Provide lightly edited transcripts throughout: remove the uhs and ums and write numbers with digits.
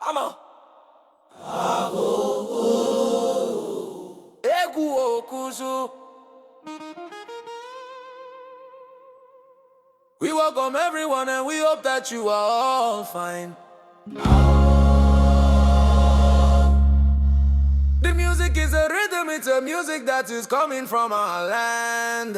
Come on. Egwu Okoso. We welcome everyone and we hope that you are all fine. The music is a rhythm, it's a music that is coming from our land.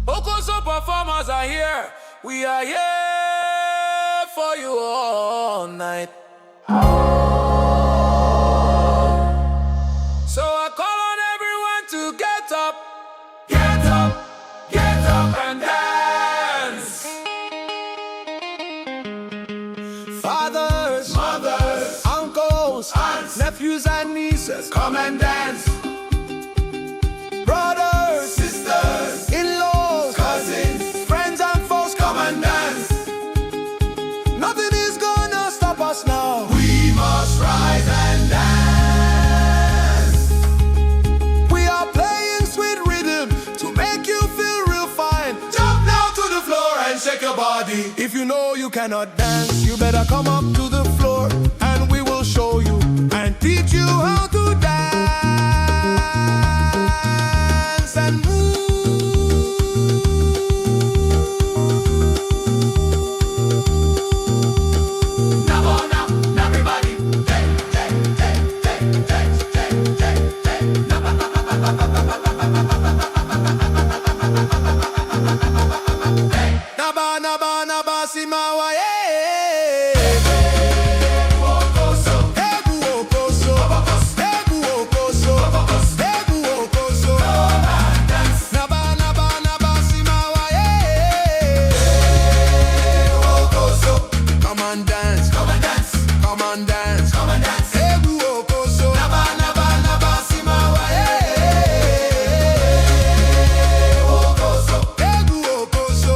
Okoso performers are here. We are here for you all night. So I call on everyone to get up, get up, get up and dance. Fathers, mothers, uncles, aunts, nephews and nieces, come and dance. Brothers, sisters, in-laws, cousins, friends and folks, come and dance. Nothing is gonna stop us now. We must rise and dance. We are playing sweet rhythm to make you feel real fine. Jump now to the floor and shake your body. If you know you cannot dance, you better come up to the floor and we will show you and teach you how to dance and move. Naba simawa Egwu Okoso, Egwu Okoso, Egwu Okoso, Egwu Okoso. Come and dance. Naba simawa Egwu Okoso. Come and dance, come and dance, come and dance, come and dance. Egwu Okoso. Naba simawa Egwu Okoso, Egwu Okoso.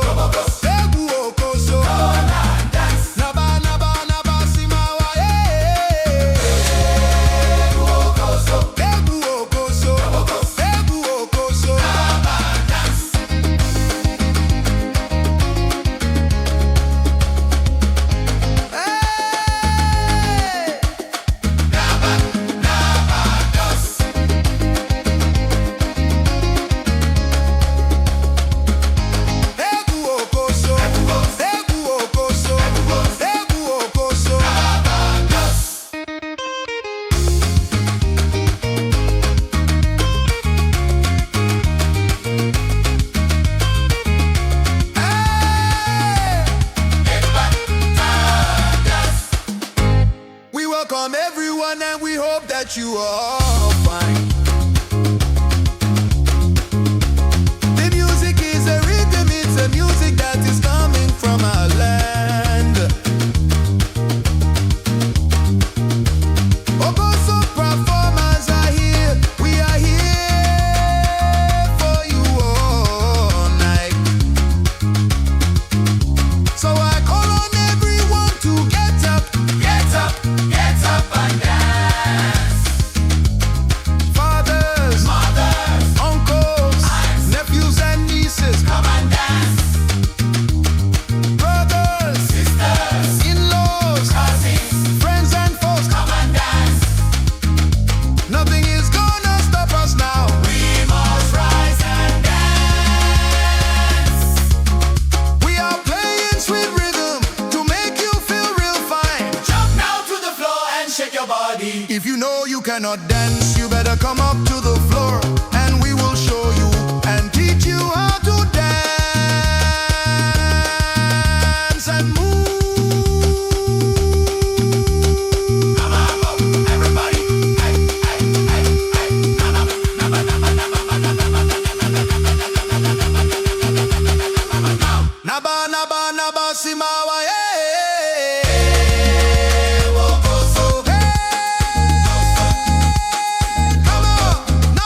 Welcome everyone and we hope that you are all fine. The music is a rhythm, it's a music that is coming from our land. Okoso performers are here, we are here for you all night. So I call on everyone to get up, get up, get up and dance. Fathers, mothers, uncles, aunts, nephews and nieces, come and dance. Brothers, sisters, in-laws, cousins, friends and folks, come and dance. Nothing is gonna stop us now. We must rise and dance. We are playing sweet rhythm to make you feel real fine. Jump now to the floor and shake your body. If you know you cannot dance, you better come up to the floor and we will show you and teach you how to dance and move. Come on, everybody. Naba simawa Egwu Okoso. Come on.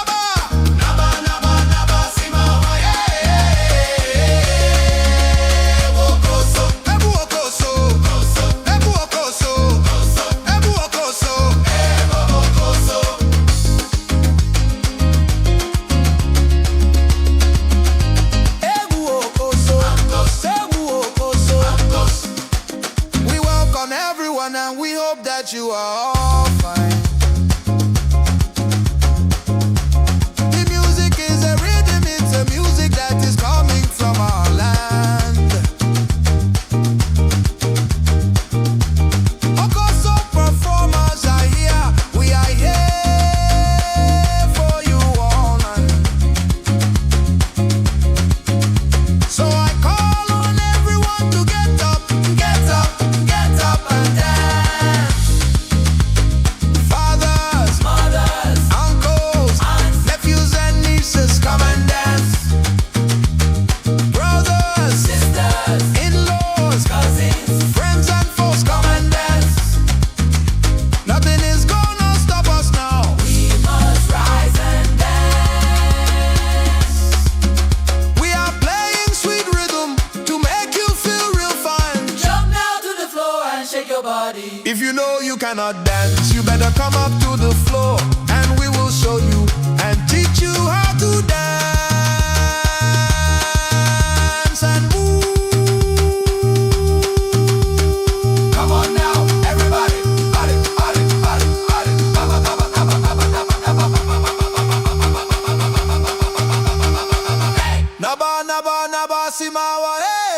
that you are all fine. The music is a rhythm, it's a music that is coming from our land. Okoso performers are here, we are here for you all. So I call on everyone to get up, get up, get up and dance. Fathers, mothers, uncles, aunts, nephews and nieces, come and dance. Brothers, sisters, in-laws, cousins, friends and foes, come and dance. Nothing is gonna stop us now. We must rise and dance. We are playing sweet rhythm to make you feel real fine. Jump now to the floor and shake your body. If you know you cannot dance, you better come up to the floor and we will show you and teach you how to dance and move. Come on now, everybody. Adi, adi, adi, adi. Baba, baba, baba, baba, baba, baba, baba, baba, baba, baba, baba, baba, baba, baba, baba. Hey! Naba, naba, naba, simawa, hey!